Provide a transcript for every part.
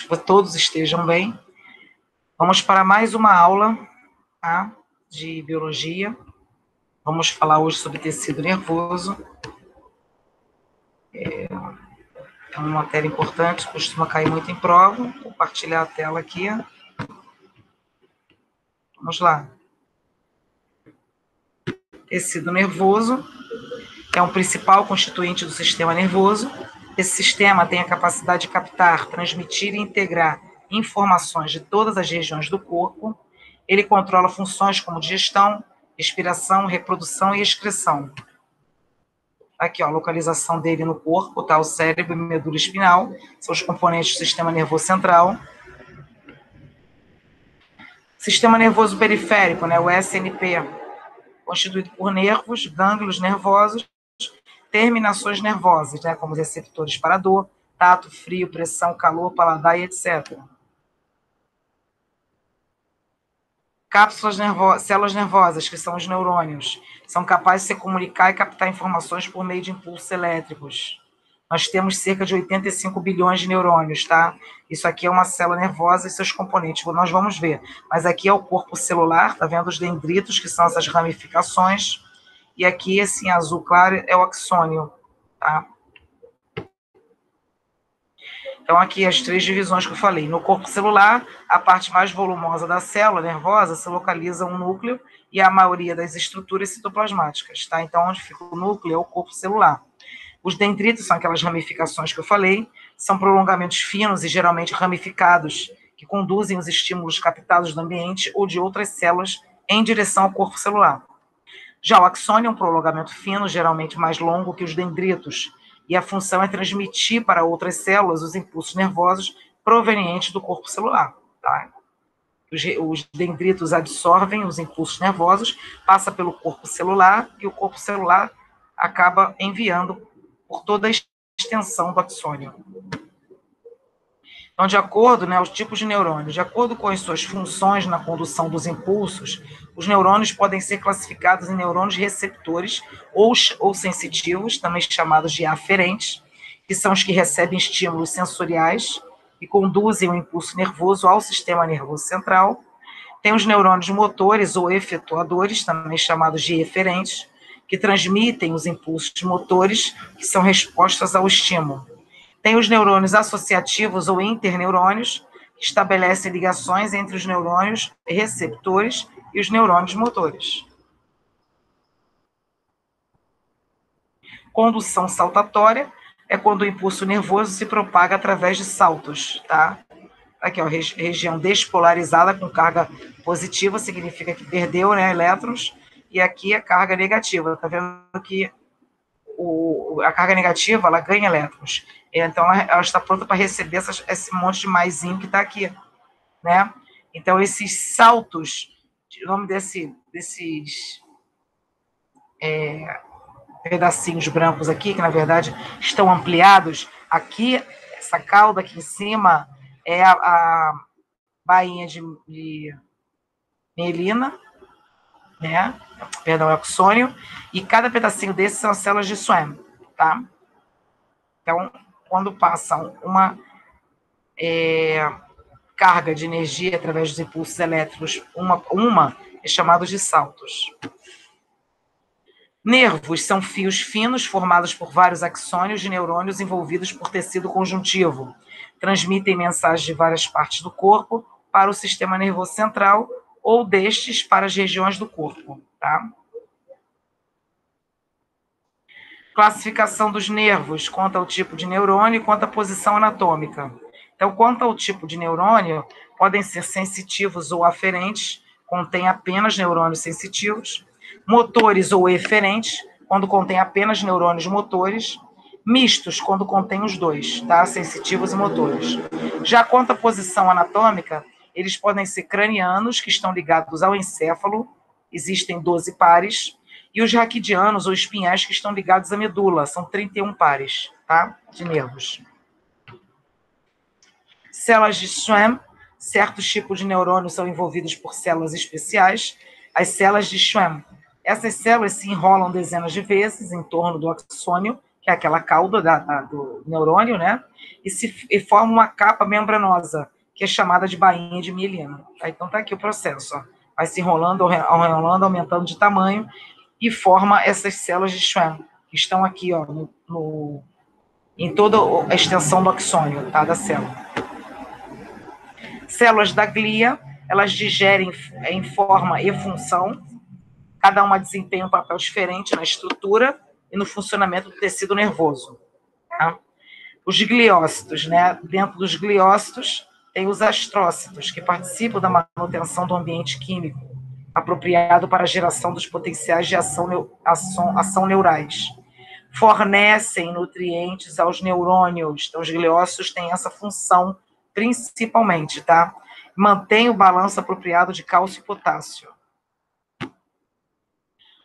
que todos estejam bem. Vamos para mais uma aula, tá, de biologia. Vamos falar hoje sobre tecido nervoso. É uma matéria importante, costuma cair muito em prova. Vou compartilhar a tela aqui. Vamos lá. Tecido nervoso é um principal constituinte do sistema nervoso. Esse sistema tem a capacidade de captar, transmitir e integrar informações de todas as regiões do corpo. Ele controla funções como digestão, respiração, reprodução e excreção. Aqui, ó, a localização dele no corpo, tá? O cérebro e medula espinhal, são os componentes do sistema nervoso central. Sistema nervoso periférico, né? O SNP, constituído por nervos, gânglios nervosos, terminações nervosas, né? Como os receptores para dor, tato, frio, pressão, calor, paladar e etc. Cápsulas nervosas, células nervosas, que são os neurônios, são capazes de se comunicar e captar informações por meio de impulsos elétricos. Nós temos cerca de 85 bilhões de neurônios, tá? Isso aqui é uma célula nervosa e seus componentes, nós vamos ver. Mas aqui é o corpo celular, tá vendo os dendritos, que são essas ramificações, e aqui, esse em azul claro, é o axônio, tá? Então, aqui as três divisões que eu falei. No corpo celular, a parte mais volumosa da célula nervosa se localiza um núcleo e a maioria das estruturas citoplasmáticas, tá? Então, onde fica o núcleo é o corpo celular. Os dendritos são aquelas ramificações que eu falei, são prolongamentos finos e geralmente ramificados, que conduzem os estímulos captados do ambiente ou de outras células em direção ao corpo celular. Já o axônio é um prolongamento fino, geralmente mais longo que os dendritos, e a função é transmitir para outras células os impulsos nervosos provenientes do corpo celular. Tá? Os dendritos absorvem os impulsos nervosos, passa pelo corpo celular, e o corpo celular acaba enviando por toda a extensão do axônio. Então, de acordo, né, os tipos de neurônios, de acordo com as suas funções na condução dos impulsos, os neurônios podem ser classificados em neurônios receptores ou sensitivos, também chamados de aferentes, que são os que recebem estímulos sensoriais e conduzem o impulso nervoso ao sistema nervoso central. Tem os neurônios motores ou efetuadores, também chamados de eferentes, que transmitem os impulsos motores, que são respostas ao estímulo. Tem os neurônios associativos ou interneurônios, que estabelecem ligações entre os neurônios receptores e os neurônios motores. Condução saltatória é quando o impulso nervoso se propaga através de saltos, tá? Aqui, ó, região despolarizada com carga positiva, significa que perdeu, né, elétrons, e aqui a carga negativa, tá vendo que a carga negativa, ela ganha elétrons. Então, ela está pronta para receber esse monte de maisinho que está aqui, né? Então, esses saltos, o nome desses pedacinhos brancos aqui, que na verdade estão ampliados, aqui, essa cauda aqui em cima é a bainha de mielina, né? Perdão, é o axônio, e cada pedacinho desses são células de Schwann, tá? Então, quando passam uma carga de energia através dos impulsos elétricos, uma é chamado de saltos. Nervos são fios finos formados por vários axônios de neurônios envolvidos por tecido conjuntivo. Transmitem mensagens de várias partes do corpo para o sistema nervoso central ou destes para as regiões do corpo, tá? Classificação dos nervos, quanto ao tipo de neurônio e quanto à posição anatômica. Então, quanto ao tipo de neurônio, podem ser sensitivos ou aferentes, contém apenas neurônios sensitivos, motores ou eferentes, quando contém apenas neurônios motores, mistos, quando contém os dois, tá? Sensitivos e motores. Já quanto à posição anatômica, eles podem ser cranianos, que estão ligados ao encéfalo, existem 12 pares, e os raquidianos ou espinhais, que estão ligados à medula, são 31 pares, tá? De nervos. Células de Schwann, certos tipos de neurônios são envolvidos por células especiais, as células de Schwann. Essas células se enrolam dezenas de vezes em torno do axônio, que é aquela cauda do neurônio, né? E forma uma capa membranosa, que é chamada de bainha de mielina. Tá? Então tá aqui o processo, ó. Vai se enrolando, aumentando de tamanho e forma essas células de Schwann, que estão aqui, ó, em toda a extensão do axônio, tá, da célula. Células da glia, elas digerem em forma e função, cada uma desempenha um papel diferente na estrutura e no funcionamento do tecido nervoso. Tá? Os gliócitos, né? Dentro dos gliócitos tem os astrócitos, que participam da manutenção do ambiente químico, apropriado para a geração dos potenciais de ação neurais. Fornecem nutrientes aos neurônios. Então, os gliócitos têm essa função principalmente, tá? Mantém o balanço apropriado de cálcio e potássio.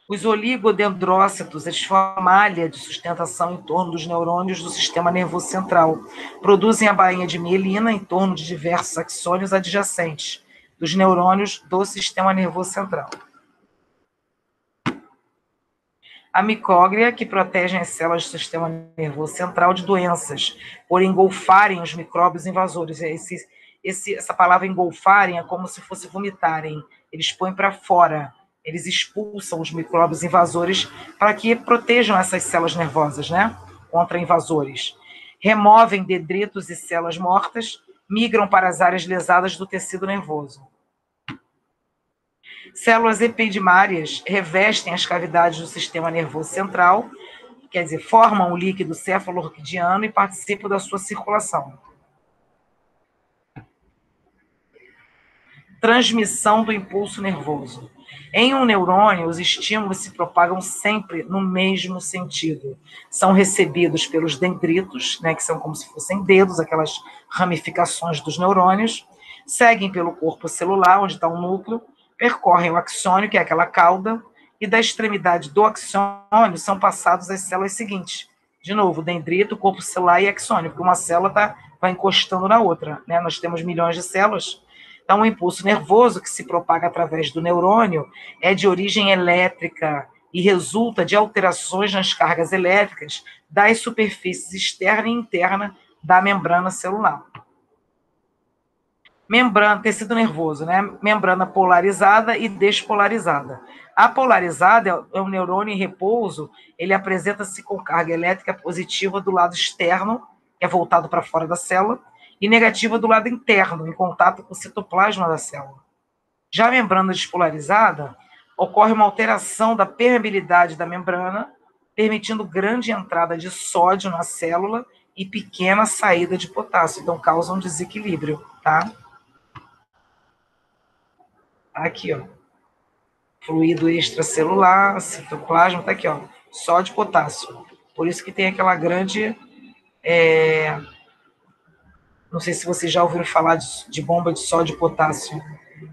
Os oligodendrócitos, eles formam malha de sustentação em torno dos neurônios do sistema nervoso central. Produzem a bainha de mielina em torno de diversos axônios adjacentes dos neurônios do sistema nervoso central. A micóglia, que protege as células do sistema nervoso central de doenças, por engolfarem os micróbios invasores. Essa palavra engolfarem é como se fosse vomitarem. Eles põem para fora. Eles expulsam os micróbios invasores para que protejam essas células nervosas, né? Contra invasores. Removem detritos e células mortas, migram para as áreas lesadas do tecido nervoso. Células epidimárias revestem as cavidades do sistema nervoso central, quer dizer, formam o líquido cefalorquidiano e participam da sua circulação. Transmissão do impulso nervoso. Em um neurônio, os estímulos se propagam sempre no mesmo sentido. São recebidos pelos dendritos, né, que são como se fossem dedos, aquelas ramificações dos neurônios, seguem pelo corpo celular, onde está o núcleo, percorrem o axônio, que é aquela cauda, e da extremidade do axônio são passados às células seguintes. De novo, dendrito, corpo celular e axônio, porque uma célula vai encostando na outra, né? Nós temos milhões de células. Então, o impulso nervoso que se propaga através do neurônio é de origem elétrica e resulta de alterações nas cargas elétricas das superfícies externa e interna da membrana celular. Membrana, tecido nervoso, né? Membrana polarizada e despolarizada. A polarizada é um neurônio em repouso, ele apresenta-se com carga elétrica positiva do lado externo, que é voltado para fora da célula, e negativa do lado interno, em contato com o citoplasma da célula. Já a membrana despolarizada, ocorre uma alteração da permeabilidade da membrana, permitindo grande entrada de sódio na célula e pequena saída de potássio. Então, causa um desequilíbrio, tá? Aqui, ó. Fluido extracelular, citoplasma, tá aqui, ó. Sódio e potássio. Por isso que tem aquela grande... Não sei se vocês já ouviram falar de bomba de sódio e potássio,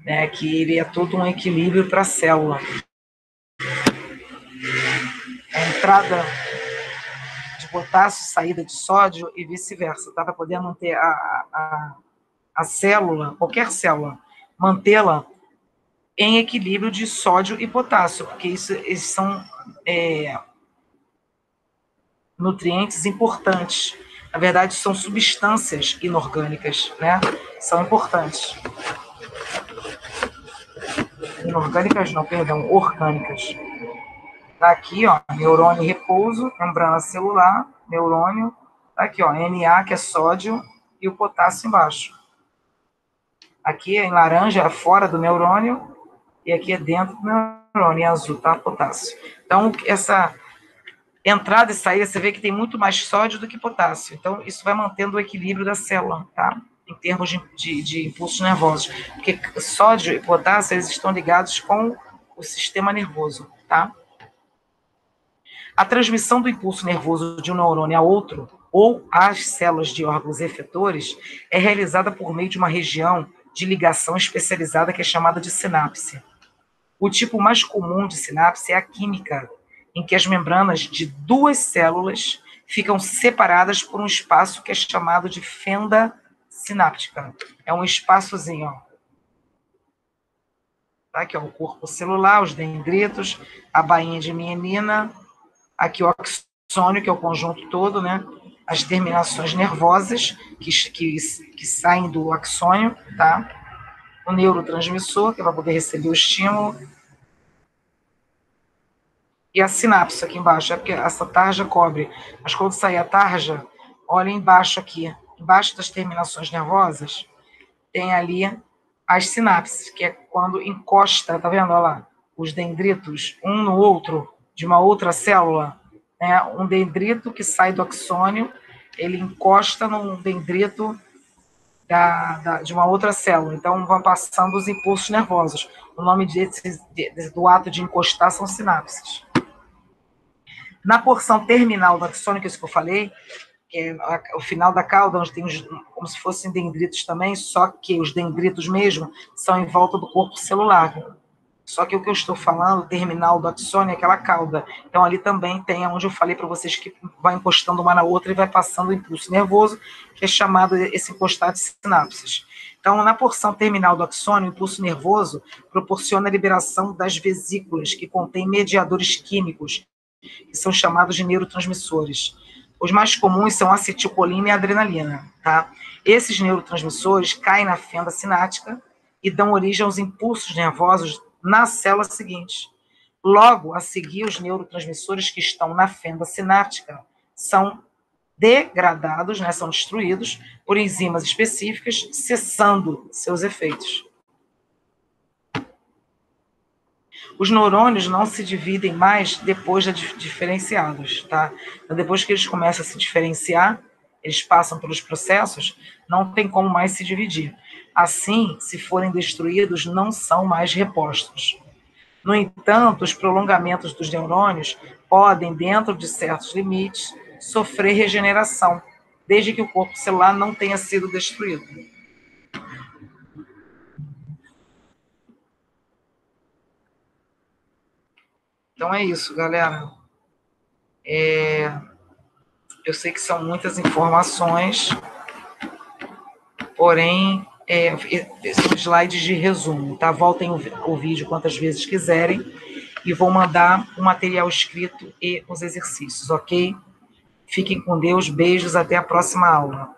né? Que ele é todo um equilíbrio para a célula. A entrada de potássio, saída de sódio e vice-versa, tá? Para poder manter a célula, qualquer célula, mantê-la em equilíbrio de sódio e potássio, porque esses são nutrientes importantes. Na verdade, são substâncias inorgânicas, né? São importantes. Inorgânicas não, perdão, orgânicas. Tá aqui, ó, neurônio em repouso, membrana celular, neurônio. Tá aqui, ó, Na, que é sódio, e o potássio embaixo. Aqui em laranja é fora do neurônio, e aqui é dentro do neurônio, em azul, tá? Potássio. Então, essa entrada e saída, você vê que tem muito mais sódio do que potássio. Então, isso vai mantendo o equilíbrio da célula, tá? Em termos de impulsos nervosos. Porque sódio e potássio, eles estão ligados com o sistema nervoso, tá? A transmissão do impulso nervoso de um neurônio a outro, ou às células de órgãos efetores, é realizada por meio de uma região de ligação especializada que é chamada de sinapse. O tipo mais comum de sinapse é a química, em que as membranas de duas células ficam separadas por um espaço que é chamado de fenda sináptica. É um espaçozinho, ó. Tá? Aqui, ó, o corpo celular, os dendritos, a bainha de mielina, aqui o axônio, que é o conjunto todo, né? As terminações nervosas que saem do axônio, tá? O neurotransmissor, que vai poder receber o estímulo, e a sinapse aqui embaixo, é porque essa tarja cobre. Mas quando sair a tarja, olha embaixo aqui, embaixo das terminações nervosas, tem ali as sinapses, que é quando encosta, tá vendo? Olha lá, os dendritos, um no outro, de uma outra célula, né? Um dendrito que sai do axônio, ele encosta num dendrito de uma outra célula. Então, vão passando os impulsos nervosos. O nome do ato de encostar são sinapses. Na porção terminal do axônio, que é isso que eu falei, que é o final da cauda, onde tem como se fossem dendritos também, só que os dendritos mesmo são em volta do corpo celular. Só que o que eu estou falando, o terminal do axônio, é aquela cauda. Então, ali também tem onde eu falei para vocês que vai encostando uma na outra e vai passando o impulso nervoso, que é chamado esse encostar de sinapses. Então, na porção terminal do axônio, o impulso nervoso proporciona a liberação das vesículas, que contêm mediadores químicos, que são chamados de neurotransmissores. Os mais comuns são a acetilcolina e a adrenalina, tá? Esses neurotransmissores caem na fenda sináptica e dão origem aos impulsos nervosos na célula seguinte. Logo, a seguir, os neurotransmissores que estão na fenda sináptica são degradados, né, são destruídos por enzimas específicas, cessando seus efeitos. Os neurônios não se dividem mais depois de diferenciados, tá? Então, depois que eles começam a se diferenciar, eles passam pelos processos, não tem como mais se dividir. Assim, se forem destruídos, não são mais repostos. No entanto, os prolongamentos dos neurônios podem, dentro de certos limites, sofrer regeneração, desde que o corpo celular não tenha sido destruído. Então é isso, galera. Eu sei que são muitas informações, porém, são slides de resumo, tá? Voltem o vídeo quantas vezes quiserem e vou mandar o material escrito e os exercícios, ok? Fiquem com Deus, beijos, até a próxima aula.